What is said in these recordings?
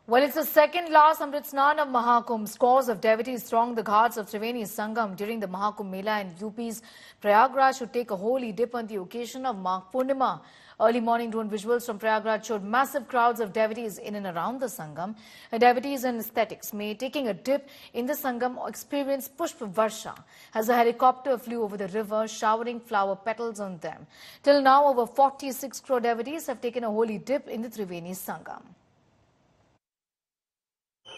Well, it's the second last Amrit Snan of Mahakumbh. Scores of devotees thronged the ghats of Triveni Sangam during the Mahakumbh Mela in UP's Prayagraj to take a holy dip on the occasion of Magh Purnima. Early morning drone visuals from Prayagraj showed massive crowds of devotees in and around the Sangam. Devotees and aesthetics may taking a dip in the Sangam or experience Pushpa Varsha as a helicopter flew over the river, showering flower petals on them. Till now, over 46 crore devotees have taken a holy dip in the Triveni Sangam.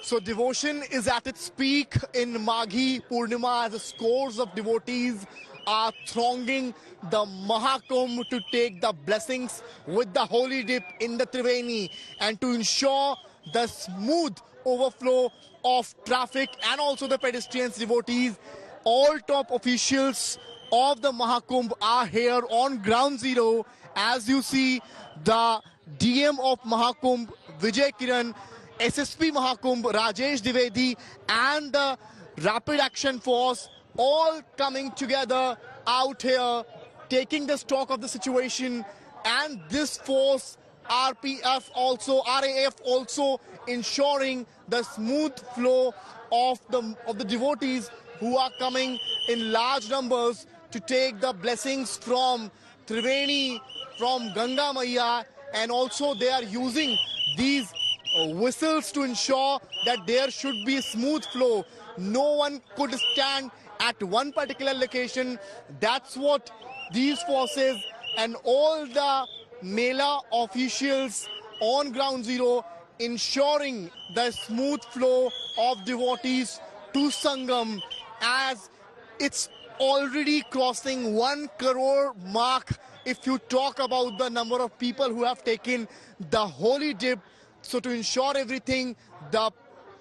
So devotion is at its peak in Maghi Purnima as scores of devotees are thronging the Mahakumbh to take the blessings with the holy dip in the Triveni and to ensure the smooth overflow of traffic and also the pedestrians, devotees. All top officials of the Mahakumbh are here on ground zero. As you see, the DM of Mahakumbh, Vijay Kiran, SSP Mahakumbh, Rajesh Dwivedi and the Rapid Action Force all coming together out here, taking the stock of the situation, and this force, RPF also, RAF also ensuring the smooth flow of the devotees who are coming in large numbers to take the blessings from Triveni, from Ganga Maiya, and also they are using these whistles to ensure that there should be a smooth flow. No one could stand at one particular location. That's what these forces and all the Mela officials on ground zero ensuring the smooth flow of devotees to Sangam, as it's already crossing 1 crore mark if you talk about the number of people who have taken the holy dip. So to ensure everything, the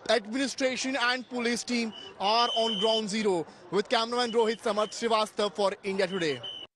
administration and police team are on ground zero. With cameraman Rohit Samath Srivastava for India Today.